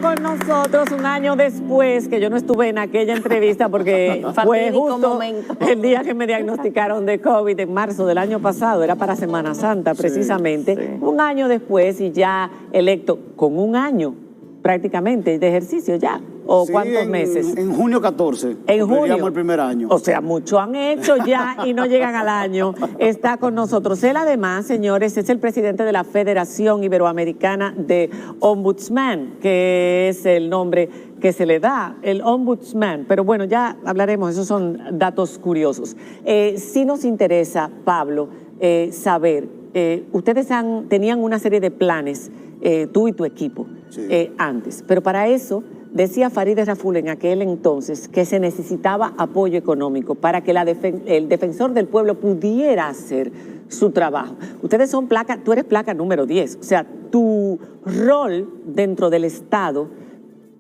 con nosotros un año después, que yo no estuve en aquella entrevista porque fue justo el día que me diagnosticaron de COVID en marzo del año pasado, era para Semana Santa precisamente, sí. Un año después y ya electo con un año prácticamente de ejercicio ya. ¿O sí, cuántos meses? En junio 14. En junio. El primer año. O sea, mucho han hecho ya y no llegan al año. Está con nosotros. Él además, señores, es el presidente de la Federación Iberoamericana de Ombudsman, que es el nombre que se le da, el Ombudsman. Pero bueno, ya hablaremos, esos son datos curiosos. Sí nos interesa, Pablo, saber, ustedes tenían una serie de planes, tú y tu equipo, sí. Antes, pero para eso decía Farideh Raful en aquel entonces que se necesitaba apoyo económico para que el defensor del pueblo pudiera hacer su trabajo. Ustedes son placa, tú eres placa número 10, o sea, tu rol dentro del Estado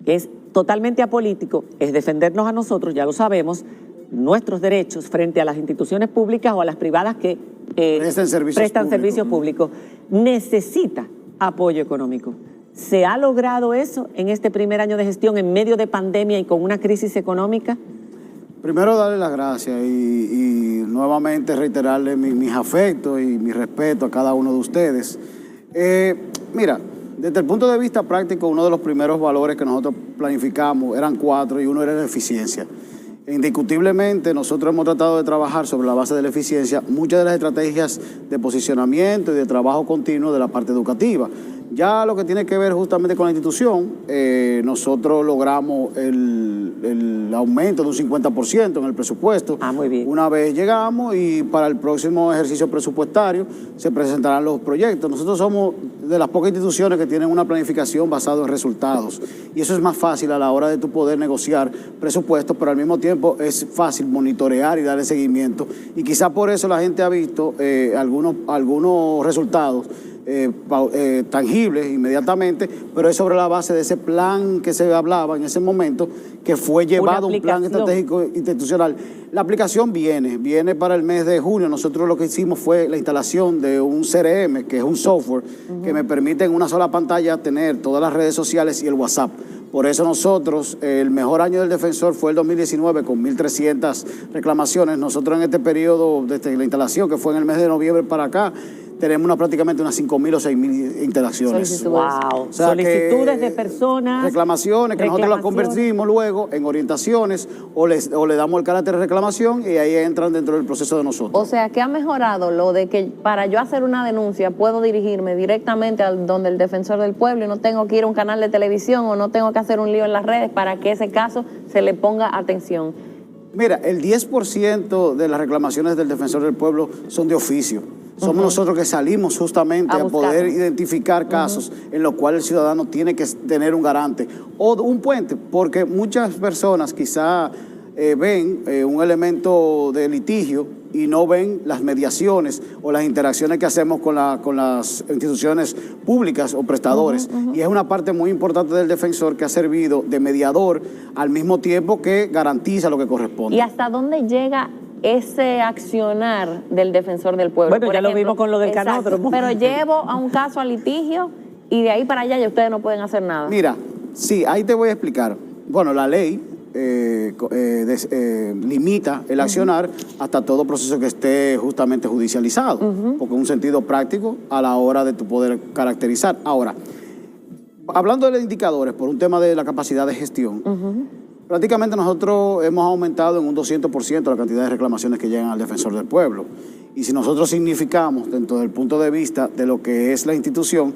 es totalmente apolítico, es defendernos a nosotros, ya lo sabemos, nuestros derechos frente a las instituciones públicas o a las privadas que prestan servicios públicos. Necesita apoyo económico. ¿Se ha logrado eso en este primer año de gestión en medio de pandemia y con una crisis económica? Primero, darle las gracias y nuevamente reiterarle mis afectos y mi respeto a cada uno de ustedes. Mira, desde el punto de vista práctico, uno de los primeros valores que nosotros planificamos eran 4 y uno era la eficiencia. Indiscutiblemente, nosotros hemos tratado de trabajar sobre la base de la eficiencia muchas de las estrategias de posicionamiento y de trabajo continuo de la parte educativa. Ya lo que tiene que ver justamente con la institución, nosotros logramos el aumento de un 50% en el presupuesto. Muy bien. Una vez llegamos y para el próximo ejercicio presupuestario se presentarán los proyectos. Nosotros somos de las pocas instituciones que tienen una planificación basada en resultados. Y eso es más fácil a la hora de tu poder negociar presupuestos, pero al mismo tiempo es fácil monitorear y darle seguimiento. Y quizá por eso la gente ha visto algunos resultados tangibles inmediatamente, pero es sobre la base de ese plan que se hablaba en ese momento, que fue llevado un plan estratégico institucional. La aplicación viene para el mes de junio. Nosotros lo que hicimos fue la instalación de un CRM, que es un software que me permite en una sola pantalla tener todas las redes sociales y el WhatsApp. Por eso nosotros, el mejor año del defensor fue el 2019 con 1.300 reclamaciones. Nosotros en este periodo, desde la instalación, que fue en el mes de noviembre para acá, tenemos prácticamente unas 5.000 o 6.000 interacciones. Wow. O sea, solicitudes de personas. Reclamaciones que nosotros las convertimos luego en orientaciones o le damos el carácter de reclamación y ahí entran dentro del proceso de nosotros. O sea, que ha mejorado lo de que para yo hacer una denuncia puedo dirigirme directamente a donde el defensor del pueblo y no tengo que ir a un canal de televisión o no tengo que hacer un lío en las redes para que ese caso se le ponga atención. Mira, el 10% de las reclamaciones del defensor del pueblo son de oficio. Somos nosotros que salimos justamente a poder identificar casos en los cuales el ciudadano tiene que tener un garante o un puente, porque muchas personas quizá ven un elemento de litigio y no ven las mediaciones o las interacciones que hacemos con las instituciones públicas o prestadores. Y es una parte muy importante del defensor que ha servido de mediador al mismo tiempo que garantiza lo que corresponde. ¿Y hasta dónde llega ese accionar del defensor del pueblo? Bueno, ya lo vimos con lo del canódromo. Pero llevo a un caso a litigio y de ahí para allá ya ustedes no pueden hacer nada. Mira, sí, ahí te voy a explicar. Bueno, la ley limita el accionar hasta todo proceso que esté justamente judicializado, porque es un sentido práctico a la hora de tu poder caracterizar. Ahora, hablando de indicadores, por un tema de la capacidad de gestión, prácticamente nosotros hemos aumentado en un 200% la cantidad de reclamaciones que llegan al defensor del pueblo. Y si nosotros significamos dentro del punto de vista de lo que es la institución,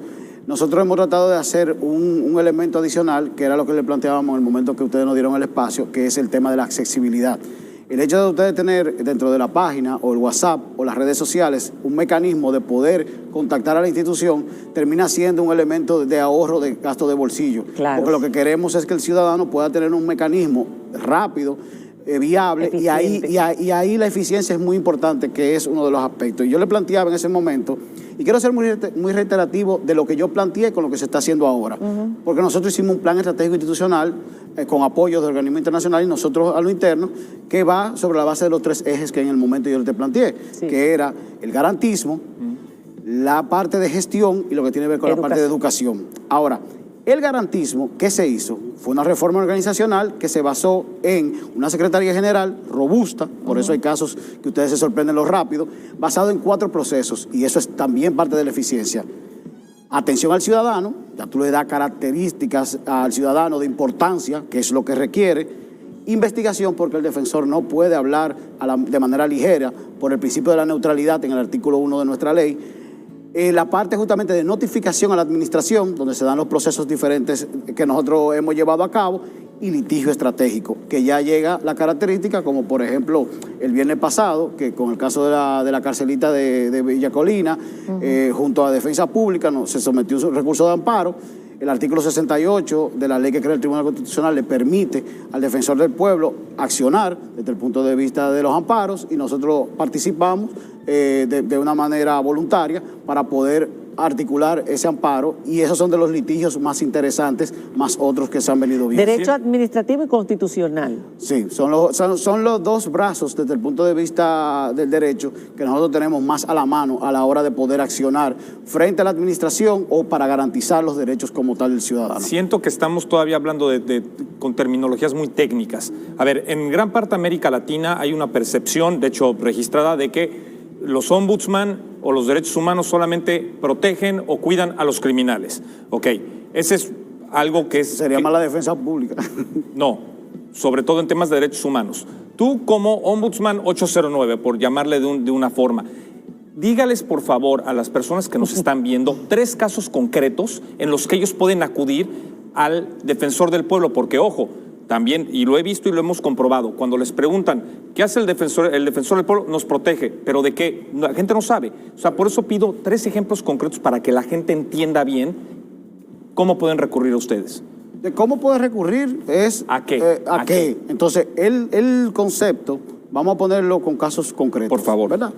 nosotros hemos tratado de hacer un elemento adicional, que era lo que le planteábamos en el momento que ustedes nos dieron el espacio, que es el tema de la accesibilidad. El hecho de ustedes tener dentro de la página o el WhatsApp o las redes sociales un mecanismo de poder contactar a la institución termina siendo un elemento de ahorro de gasto de bolsillo. Claro. Porque lo que queremos es que el ciudadano pueda tener un mecanismo rápido, viable, y ahí la eficiencia es muy importante, que es uno de los aspectos. Y yo le planteaba en ese momento, y quiero ser muy reiterativo de lo que yo planteé con lo que se está haciendo ahora, porque nosotros hicimos un plan estratégico institucional con apoyo de organismos internacionales y nosotros a lo interno, que va sobre la base de los 3 ejes que en el momento yo te planteé, que era el garantismo, la parte de gestión y lo que tiene que ver con la parte de educación. Ahora, El garantismo, ¿qué se hizo? Fue una reforma organizacional que se basó en una Secretaría General robusta, por eso hay casos que ustedes se sorprenden lo rápido, basado en 4 procesos, y eso es también parte de la eficiencia. Atención al ciudadano, ya tú le das características al ciudadano de importancia, que es lo que requiere. Investigación, porque el defensor no puede hablar de manera ligera por el principio de la neutralidad en el artículo 1 de nuestra ley. La parte justamente de notificación a la administración, donde se dan los procesos diferentes que nosotros hemos llevado a cabo, y litigio estratégico, que ya llega la característica, como por ejemplo el viernes pasado, que con el caso de la carcelita de Villa Colina, junto a Defensa Pública, se sometió un recurso de amparo. El artículo 68 de la ley que crea el Tribunal Constitucional le permite al defensor del pueblo accionar desde el punto de vista de los amparos, y nosotros participamos de una manera voluntaria para poder articular ese amparo, y esos son de los litigios más interesantes, más otros que se han venido viendo. Derecho administrativo y constitucional. Sí, son los 2 brazos desde el punto de vista del derecho que nosotros tenemos más a la mano a la hora de poder accionar frente a la administración o para garantizar los derechos como tal del ciudadano. Siento que estamos todavía hablando con terminologías muy técnicas. A ver, en gran parte de América Latina hay una percepción, de hecho registrada, de que los ombudsman o los derechos humanos solamente protegen o cuidan a los criminales. Ok, ese es algo que es... Sería más la defensa pública. No, sobre todo en temas de derechos humanos. Tú como ombudsman 809, por llamarle de una forma, dígales por favor a las personas que nos están viendo 3 casos concretos en los que ellos pueden acudir al defensor del pueblo, porque ojo, también, y lo he visto y lo hemos comprobado, cuando les preguntan ¿qué hace el defensor del pueblo? Nos protege, pero ¿de qué? La gente no sabe. O sea, por eso pido 3 ejemplos concretos para que la gente entienda bien cómo pueden recurrir a ustedes. De cómo puede recurrir es... ¿A qué? ¿A qué? Entonces, el concepto, vamos a ponerlo con casos concretos. Por favor. ¿Verdad?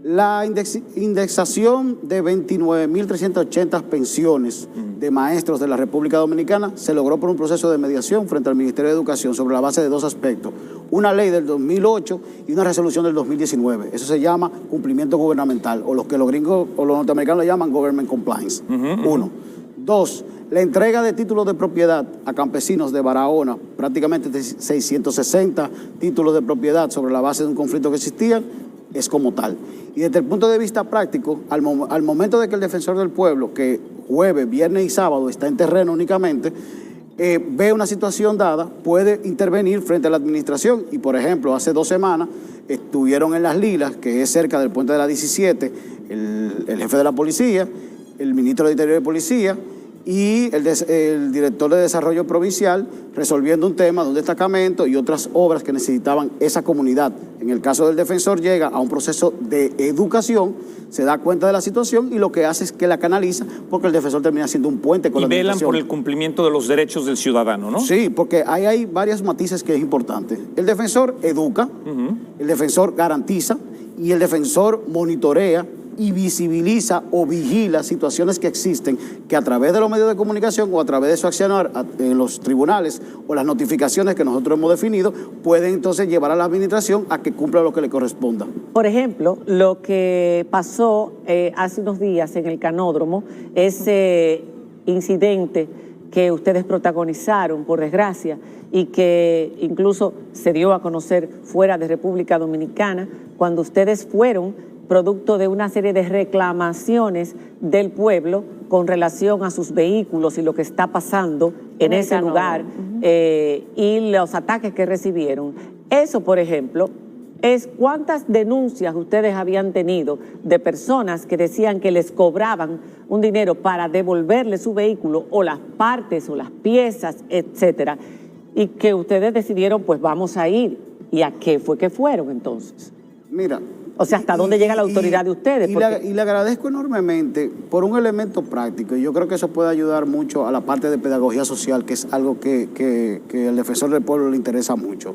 La indexación de 29.380 pensiones de maestros de la República Dominicana se logró por un proceso de mediación frente al Ministerio de Educación sobre la base de 2 aspectos. Una ley del 2008 y una resolución del 2019. Eso se llama cumplimiento gubernamental, o los que los gringos o los norteamericanos le llaman government compliance. 1. 2. La entrega de títulos de propiedad a campesinos de Barahona, prácticamente 660 títulos de propiedad sobre la base de un conflicto que existía, es como tal. Y desde el punto de vista práctico, al momento de que el defensor del pueblo, que jueves, viernes y sábado está en terreno únicamente, ve una situación dada, puede intervenir frente a la administración. Y por ejemplo, hace 2 semanas estuvieron en Las Lilas, que es cerca del puente de la 17, el jefe de la policía, el ministro del Interior de Policía y el director de Desarrollo Provincial, resolviendo un tema de un destacamento y otras obras que necesitaban esa comunidad. En el caso del defensor, llega a un proceso de educación, se da cuenta de la situación y lo que hace es que la canaliza, porque el defensor termina siendo un puente con la administración. Y velan por el cumplimiento de los derechos del ciudadano, ¿no? Sí, porque ahí hay varios matices que es importante. El defensor educa, el defensor garantiza y el defensor monitorea y visibiliza o vigila situaciones que existen, que a través de los medios de comunicación o a través de su accionar en los tribunales o las notificaciones que nosotros hemos definido, pueden entonces llevar a la administración a que cumpla lo que le corresponda. Por ejemplo, lo que pasó hace unos días en el Canódromo, ese incidente que ustedes protagonizaron, por desgracia, y que incluso se dio a conocer fuera de República Dominicana, cuando ustedes fueron producto de una serie de reclamaciones del pueblo con relación a sus vehículos y lo que está pasando en ese lugar y los ataques que recibieron. Eso, por ejemplo, es cuántas denuncias ustedes habían tenido de personas que decían que les cobraban un dinero para devolverle su vehículo o las partes o las piezas, etcétera, y que ustedes decidieron, pues vamos a ir. ¿Y a qué fue que fueron entonces? Mira, o sea, ¿hasta dónde llega la autoridad de ustedes? Y le agradezco enormemente por un elemento práctico, y yo creo que eso puede ayudar mucho a la parte de pedagogía social, que es algo que el defensor del pueblo le interesa mucho.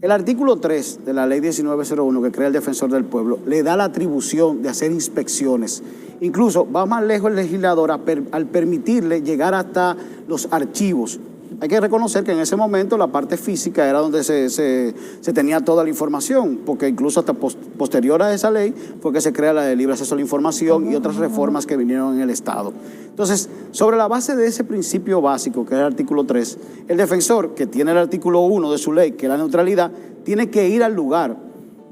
El artículo 3 de la ley 1901, que crea el defensor del pueblo, le da la atribución de hacer inspecciones. Incluso va más lejos el legislador al permitirle llegar hasta los archivos Hay que reconocer que en ese momento la parte física era donde se tenía toda la información, porque incluso hasta posterior a esa ley fue que se crea la de libre acceso a la información y otras reformas que vinieron en el Estado. Entonces, sobre la base de ese principio básico, que es el artículo 3, el defensor, que tiene el artículo 1 de su ley, que es la neutralidad, tiene que ir al lugar.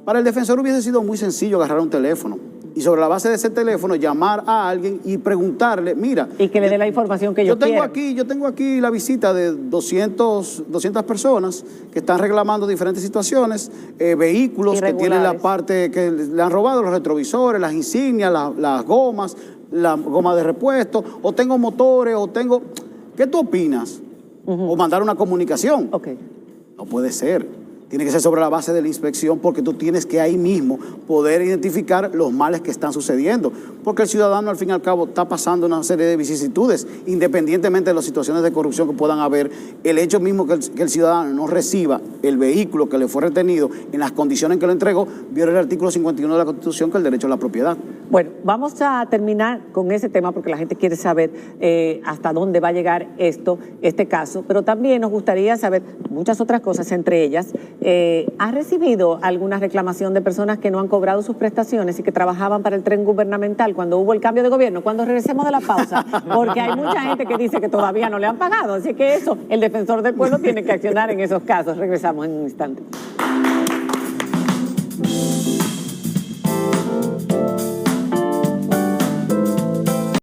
Para el defensor hubiese sido muy sencillo agarrar un teléfono y sobre la base de ese teléfono llamar a alguien y preguntarle, mira... Y que le dé la información que yo quiero. Yo tengo aquí la visita de 200 personas que están reclamando diferentes situaciones, vehículos que tienen la parte que le han robado, los retrovisores, las insignias, las gomas, la goma de repuesto, o tengo motores, o tengo... ¿Qué tú opinas? O mandar una comunicación. Okay. No puede ser. Tiene que ser sobre la base de la inspección porque tú tienes que ahí mismo poder identificar los males que están sucediendo. Porque el ciudadano al fin y al cabo está pasando una serie de vicisitudes, independientemente de las situaciones de corrupción que puedan haber. El hecho mismo que el ciudadano no reciba el vehículo que le fue retenido en las condiciones en que lo entregó, viola el artículo 51 de la Constitución, que es el derecho a la propiedad. Bueno, vamos a terminar con ese tema porque la gente quiere saber hasta dónde va a llegar este caso, pero también nos gustaría saber muchas otras cosas, entre ellas, ¿ha recibido alguna reclamación de personas que no han cobrado sus prestaciones y que trabajaban para el tren gubernamental cuando hubo el cambio de gobierno? Cuando regresemos de la pausa, porque hay mucha gente que dice que todavía no le han pagado, así que eso, el defensor del pueblo tiene que accionar en esos casos. Regresamos en un instante.